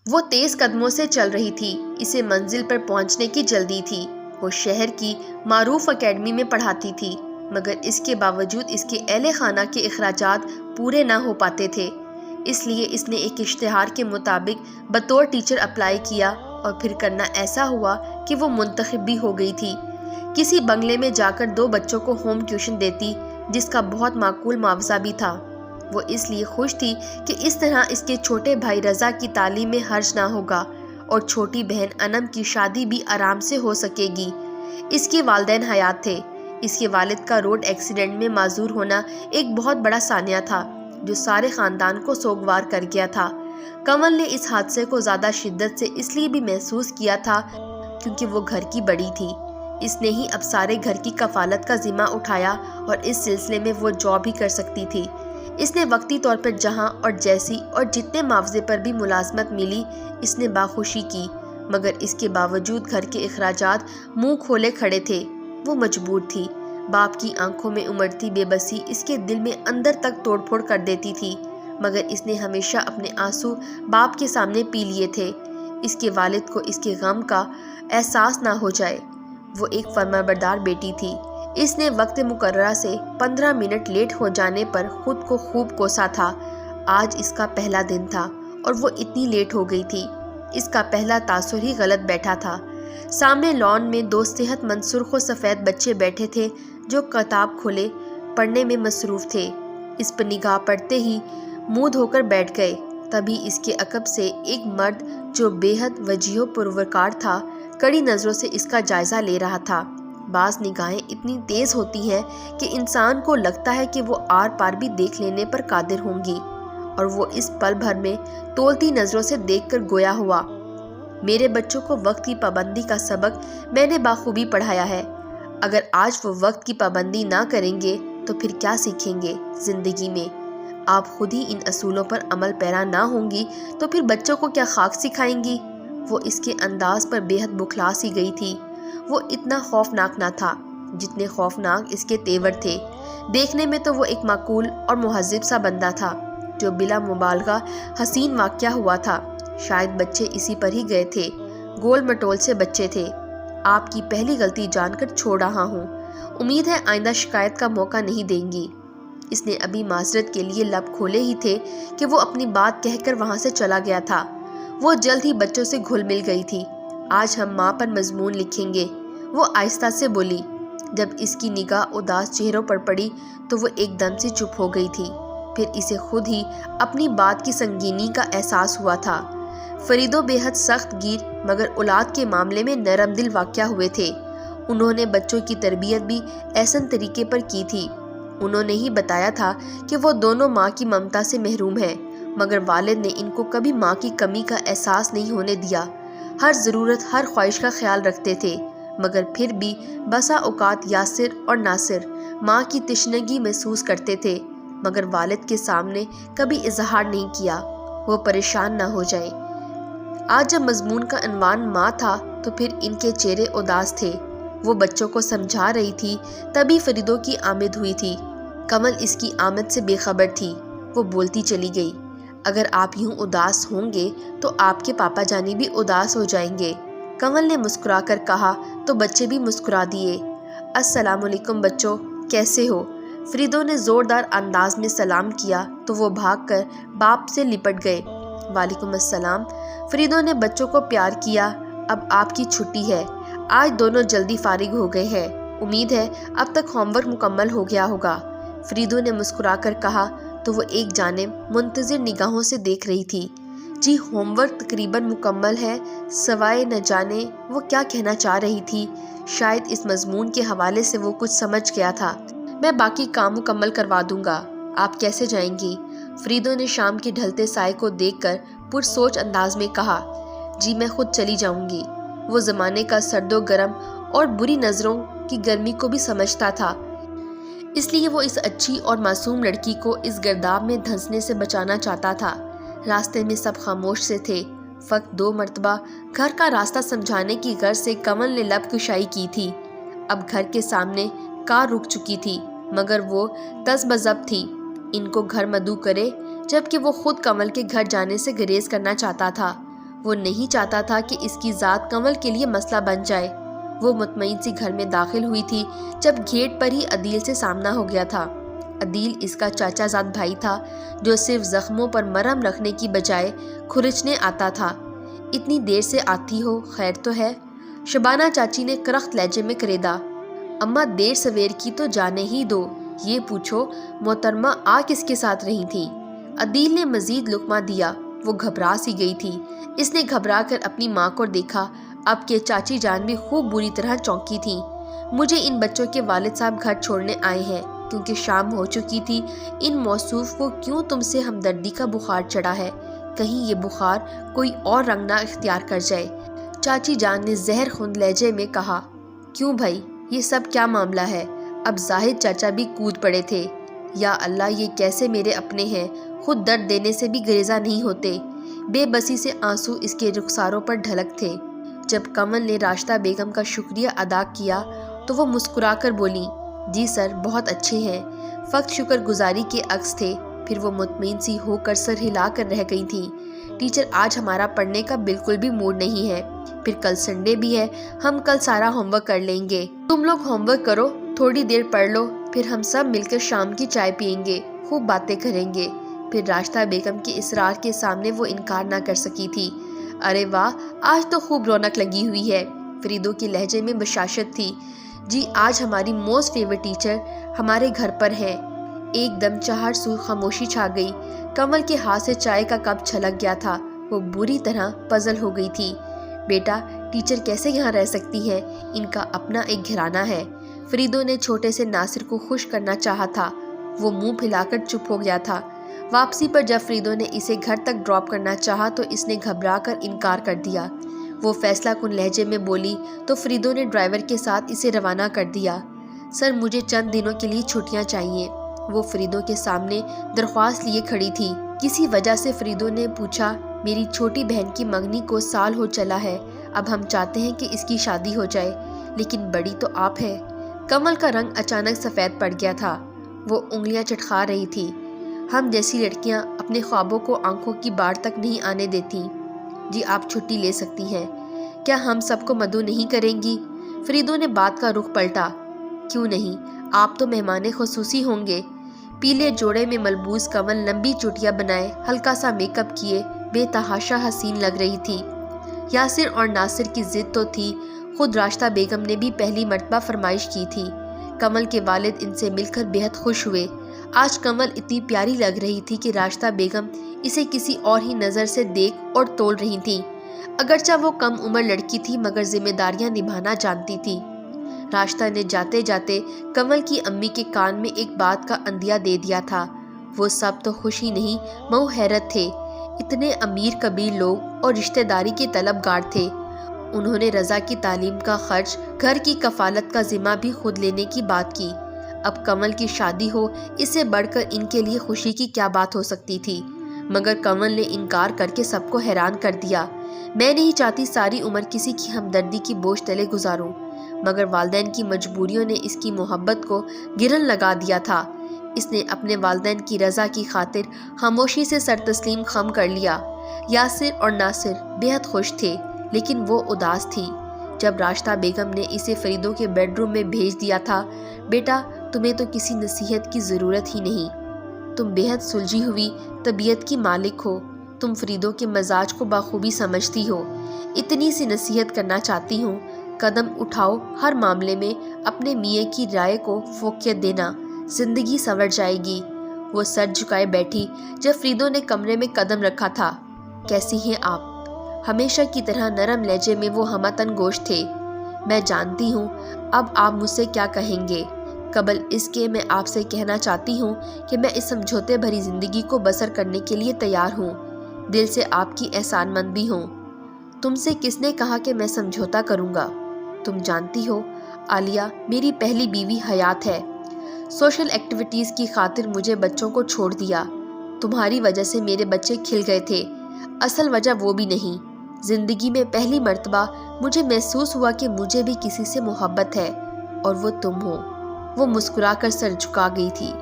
وہ تیز قدموں سے چل رہی تھی، اسے منزل پر پہنچنے کی جلدی تھی۔ وہ شہر کی معروف اکیڈمی میں پڑھاتی تھی، مگر اس کے باوجود اس کے اہل خانہ کے اخراجات پورے نہ ہو پاتے تھے۔ اس لیے اس نے ایک اشتہار کے مطابق بطور ٹیچر اپلائی کیا، اور پھر کرنا ایسا ہوا کہ وہ منتخب بھی ہو گئی تھی۔ کسی بنگلے میں جا کر 2 بچوں کو ہوم ٹیوشن دیتی، جس کا بہت معقول معاوضہ بھی تھا۔ وہ اس لیے خوش تھی کہ اس طرح اس کے چھوٹے بھائی رضا کی تعلیم میں حرج نہ ہوگا، اور چھوٹی بہن انم کی شادی بھی آرام سے ہو سکے گی۔ اس کے والدین حیات تھے۔ اس کے والد کا روڈ ایکسیڈنٹ میں معذور ہونا ایک بہت بڑا سانحہ تھا، جو سارے خاندان کو سوگوار کر گیا تھا۔ کنول نے اس حادثے کو زیادہ شدت سے اس لیے بھی محسوس کیا تھا کیونکہ وہ گھر کی بڑی تھی۔ اس نے ہی اب سارے گھر کی کفالت کا ذمہ اٹھایا، اور اس سلسلے میں وہ جاب بھی کر سکتی تھی۔ اس نے وقتی طور پر جہاں اور جیسی اور جتنے معاوضے پر بھی ملازمت ملی، اس نے باخوشی کی، مگر اس کے باوجود گھر کے اخراجات منہ کھولے کھڑے تھے۔ وہ مجبور تھی۔ باپ کی آنکھوں میں امڑتی بے بسی اس کے دل میں اندر تک توڑ پھوڑ کر دیتی تھی، مگر اس نے ہمیشہ اپنے آنسو باپ کے سامنے پی لیے تھے، اس کے والد کو اس کے غم کا احساس نہ ہو جائے۔ وہ ایک فرمانبردار بیٹی تھی۔ اس نے وقت مقررہ سے 15 منٹ لیٹ ہو جانے پر خود کو خوب کوسا تھا۔ آج اس کا پہلا دن تھا، اور وہ اتنی لیٹ ہو گئی تھی۔ اس کا پہلا تاثر ہی غلط بیٹھا تھا۔ سامنے لان میں 2 صحت مند سرخ و سفید بچے بیٹھے تھے، جو کتاب کھولے پڑھنے میں مصروف تھے۔ اس پر نگاہ پڑتے ہی منہ دھو کر بیٹھ گئے۔ تبھی اس کے عقب سے ایک مرد، جو بے حد وجیح و پروکار تھا، کڑی نظروں سے اس کا جائزہ لے رہا تھا۔ بعض نگاہیں اتنی تیز ہوتی ہیں کہ انسان کو لگتا ہے کہ وہ آر پار بھی دیکھ لینے پر قادر ہوں گی، اور وہ اس پل بھر میں تولتی نظروں سے دیکھ کر گویا ہوا، میرے بچوں کو وقت کی پابندی کا سبق میں نے بخوبی پڑھایا ہے۔ اگر آج وہ وقت کی پابندی نہ کریں گے تو پھر کیا سیکھیں گے زندگی میں؟ آپ خود ہی ان اصولوں پر عمل پیرا نہ ہوں گی تو پھر بچوں کو کیا خاک سکھائیں گی؟ وہ اس کے انداز پر بے حد بکھلا سی گئی تھی۔ وہ اتنا خوفناک نہ تھا جتنے خوفناک اس کے تیور تھے۔ دیکھنے میں تو وہ ایک معقول اور مہذب سا بندہ تھا، جو بلا مبالغہ حسین واقعہ ہوا تھا۔ شاید بچے اسی پر ہی گئے تھے، گول مٹول سے بچے تھے۔ آپ کی پہلی غلطی جان کر چھوڑ رہا ہوں، امید ہے آئندہ شکایت کا موقع نہیں دیں گی۔ اس نے ابھی معذرت کے لیے لب کھولے ہی تھے کہ وہ اپنی بات کہہ کر وہاں سے چلا گیا تھا۔ وہ جلد ہی بچوں سے گھل مل گئی تھی۔ آج ہم ماں پر مضمون لکھیں گے، وہ آہستہ سے بولی۔ جب اس کی نگاہ اداس چہروں پر پڑی تو وہ ایک دم سے چپ ہو گئی تھی۔ پھر اسے خود ہی اپنی بات کی سنگینی کا احساس ہوا تھا۔ فریدو بے حد سخت گیر مگر اولاد کے معاملے میں نرم دل واقع ہوئے تھے۔ انہوں نے بچوں کی تربیت بھی ایسن طریقے پر کی تھی۔ انہوں نے ہی بتایا تھا کہ وہ دونوں ماں کی ممتا سے محروم ہیں، مگر والد نے ان کو کبھی ماں کی کمی کا احساس نہیں ہونے دیا۔ ہر ضرورت، ہر خواہش کا خیال رکھتے تھے، مگر پھر بھی بسا اوقات یاسر اور ناصر ماں کی تشنگی محسوس کرتے تھے، مگر والد کے سامنے کبھی اظہار نہیں کیا، وہ پریشان نہ ہو جائیں۔ آج جب مضمون کا عنوان ماں تھا تو پھر ان کے چہرے اداس تھے۔ وہ بچوں کو سمجھا رہی تھی، تبھی فریدو کی آمد ہوئی تھی۔ کمل اس کی آمد سے بے خبر تھی۔ وہ بولتی چلی گئی، اگر آپ یوں اداس ہوں گے تو آپ کے پاپا جانی بھی اداس ہو جائیں گے۔ کمل نے مسکرا کر کہا تو بچے بھی مسکرا دیے۔ السلام علیکم بچوں، کیسے ہو؟ فریدو نے زوردار انداز میں سلام کیا تو وہ بھاگ کر باپ سے لپٹ گئے۔ وعلیکم السلام۔ فریدو نے بچوں کو پیار کیا۔ اب آپ کی چھٹی ہے، آج دونوں جلدی فارغ ہو گئے ہیں، امید ہے اب تک ہوم ورک مکمل ہو گیا ہوگا۔ فریدو نے مسکرا کر کہا تو وہ ایک جانب منتظر نگاہوں سے دیکھ رہی تھی۔ جی ہوم ورک تقریباً مکمل ہے، سوائے نہ جانے وہ کیا کہنا چاہ رہی تھی۔ شاید اس مضمون کے حوالے سے وہ کچھ سمجھ گیا تھا۔ میں باقی کام مکمل کروا دوں گا، آپ کیسے جائیں گی؟ فریدو نے شام کے ڈھلتے سائے کو دیکھ کر پرسوچ انداز میں کہا، جی میں خود چلی جاؤں گی۔ وہ زمانے کا سرد و گرم اور بری نظروں کی گرمی کو بھی سمجھتا تھا، اس لیے وہ اس اچھی اور معصوم لڑکی کو اس گرداب میں دھنسنے سے بچانا چاہتا تھا۔ راستے میں سب خاموش سے تھے۔ فقط 2 مرتبہ گھر کا راستہ سمجھانے کی غرض سے کمل نے لب کشائی کی تھی۔ اب گھر کے سامنے کار رک چکی تھی، مگر وہ تذبذب تھی، ان کو گھر مدعو کرے، جبکہ وہ خود کمل کے گھر جانے سے گریز کرنا چاہتا تھا۔ وہ نہیں چاہتا تھا کہ اس کی ذات کنول کے لیے مسئلہ بن جائے۔ وہ مطمئن سی گھر میں داخل ہوئی تھی جب گیٹ پر ہی عدیل سے سامنا ہو گیا تھا۔ عدیل اس کا چاچا زاد بھائی تھا جو صرف زخموں پر مرہم رکھنے کی بجائے کھرچنے آتا تھا۔ اتنی دیر سے آتی ہو، خیر تو ہے؟ شبانہ چاچی نے کرخت لہجے میں کریدا۔ اماں دیر سویر کی تو جانے ہی دو، یہ پوچھو محترمہ آ کس کے ساتھ رہی تھی؟ عدیل نے مزید لقمہ دیا۔ وہ گھبرا سی گئی تھی۔ اس نے گھبرا کر اپنی ماں کو دیکھا۔ اب کہ چاچی جان بھی خوب بری طرح چونکی تھی۔ مجھے ان بچوں کے والد صاحب گھر چھوڑنے آئے ہیں کیونکہ شام ہو چکی تھی۔ ان موصوف کو کیوں تم سے ہمدردی کا بخار چڑھا ہے؟ کہیں یہ بخار کوئی اور رنگ نہ اختیار کر جائے۔ چاچی جان نے زہر خوند لہجے میں کہا، کیوں بھائی یہ سب کیا معاملہ ہے؟ اب زاہد چاچا بھی کود پڑے تھے۔ یا اللہ یہ کیسے میرے اپنے ہیں، خود درد دینے سے بھی گریزہ نہیں ہوتے۔ بے بسی سے آنسو اس کے رخساروں پر ڈھلک تھے۔ جب کنول نے راشدہ بیگم کا شکریہ ادا کیا تو وہ مسکرا کر بولی، جی سر بہت اچھے ہیں۔ فقط شکر گزاری کے عکس تھے۔ پھر وہ مطمئن سی ہو کر سر ہلا کر رہ گئی تھی۔ ٹیچر آج ہمارا پڑھنے کا بالکل بھی موڈ نہیں ہے، پھر کل سنڈے بھی ہے، ہم کل سارا ہوم ورک کر لیں گے۔ تم لوگ ہوم ورک کرو، تھوڑی دیر پڑھ لو، پھر ہم سب مل کر شام کی چائے پئیں گے، خوب باتیں کریں گے۔ پھر راشدہ بیگم کے اصرار کے سامنے وہ انکار نہ کر سکی تھی۔ ارے واہ، آج تو خوب رونق لگی ہوئی ہے۔ فریدو کے لہجے میں بشاشت تھی۔ جی آج ہماری موسٹ فیورٹ ٹیچر ہمارے گھر پر ہے۔ ایک دم چہار سو خاموشی چھا گئی۔ کنول کے ہاتھ سے چائے کا کپ چھلک گیا تھا۔ وہ بری طرح پزل ہو گئی تھی۔ بیٹا ٹیچر کیسے یہاں رہ سکتی ہے؟ ان کا اپنا ایک گھرانہ ہے۔ فریدو نے چھوٹے سے ناصر کو خوش کرنا چاہا تھا۔ وہ منہ پھیلا کر چپ ہو گیا تھا۔ واپسی پر جب فریدو نے اسے گھر تک ڈراپ کرنا چاہا تو اس نے گھبرا کر انکار کر دیا۔ وہ فیصلہ کن لہجے میں بولی تو فریدو نے ڈرائیور کے ساتھ اسے روانہ کر دیا۔ سر مجھے چند دنوں کے لیے چھٹیاں چاہیے۔ وہ فریدو کے سامنے درخواست لیے کھڑی تھی۔ کسی وجہ سے فریدو نے پوچھا، میری چھوٹی بہن کی منگنی کو سال ہو چلا ہے، اب ہم چاہتے ہیں کہ اس کی شادی ہو جائے، لیکن بڑی تو آپ ہے۔ کنول کا رنگ اچانک سفید پڑ گیا تھا۔ وہ انگلیاں چٹخا رہی تھی۔ ہم جیسی لڑکیاں اپنے خوابوں کو آنکھوں کی باڑ تک نہیں آنے دیتی۔ جی آپ چھٹی لے سکتی ہیں۔ کیا ہم سب کو مدعو نہیں کریں گی؟ فریدو نے بات کا رخ پلٹا۔ کیوں نہیں، آپ تو مہمان خصوصی ہوں گے۔ پیلے جوڑے میں ملبوس کنول لمبی چوٹیاں بنائے، ہلکا سا میک اپ کیے، بے تحاشا حسین لگ رہی تھی۔ یاسر اور ناصر کی ضد تو تھی، خود راشدہ بیگم نے بھی پہلی مرتبہ فرمائش کی تھی۔ کنول کے والد ان سے مل کر بے حد خوش ہوئے۔ آج کنول اتنی پیاری لگ رہی تھی کہ راشدہ بیگم اسے کسی اور ہی نظر سے دیکھ اور تول رہی تھیں۔ اگرچہ وہ کم عمر لڑکی تھی مگر ذمہ داریاں نبھانا جانتی تھی۔ راشدہ نے جاتے جاتے کنول کی امی کے کان میں ایک بات کا اندیا دے دیا تھا۔ وہ سب تو خوشی نہیں مئو حیرت تھے۔ اتنے امیر کبیر لوگ اور رشتہ داری کے طلبگار تھے۔ انہوں نے رضا کی تعلیم کا خرچ، گھر کی کفالت کا ذمہ بھی خود لینے کی بات کی۔ اب کنول کی شادی ہو، اس سے بڑھ کر ان کے لیے خوشی کی کیا بات ہو سکتی تھی؟ مگر کنول نے انکار کر کے سب کو حیران کر دیا۔ میں نہیں چاہتی ساری عمر کسی کی ہمدردی کی بوجھ تلے گزاروں، مگر والدین کی مجبوریوں نے اس کی محبت کو گرن لگا دیا تھا۔ اس نے اپنے والدین کی رضا کی خاطر خاموشی سے سر تسلیم خم کر لیا۔ یاسر اور ناصر بے حد خوش تھے، لیکن وہ اداس تھی۔ جب راشدہ بیگم نے اسے فریدو کے بیڈ روم میں بھیج دیا تھا، بیٹا تمہیں تو کسی نصیحت کی ضرورت ہی نہیں، تم بے حد سلجھی ہوئی طبیعت کی مالک ہو، تم فریدو کے مزاج کو بخوبی سمجھتی ہو، اتنی سی نصیحت کرنا چاہتی ہوں، قدم اٹھاؤ، ہر معاملے میں اپنے میاں کی رائے کو فوقیت دینا، زندگی سنور جائے گی۔ وہ سر جھکائے بیٹھی جب فریدو نے کمرے میں قدم رکھا تھا۔ کیسی ہیں آپ؟ ہمیشہ کی طرح نرم لہجے میں وہ ہمتن گوش تھے۔ میں جانتی ہوں اب آپ مجھ سے کیا کہیں گے، قبل اس کے میں آپ سے کہنا چاہتی ہوں کہ میں اس سمجھوتے بھری زندگی کو بسر کرنے کے لیے تیار ہوں، دل سے آپ کی احسان مند بھی ہوں۔ تم سے کس نے کہا کہ میں سمجھوتا کروں گا؟ تم جانتی ہو عالیہ میری پہلی بیوی حیات ہے، سوشل ایکٹیویٹیز کی خاطر مجھے بچوں کو چھوڑ دیا۔ تمہاری وجہ سے میرے بچے کھل گئے تھے، اصل وجہ وہ بھی نہیں۔ زندگی میں پہلی مرتبہ مجھے محسوس ہوا کہ مجھے بھی کسی سے محبت ہے، اور وہ تم ہو۔ وہ مسکرا کر سر جھکا گئی تھی۔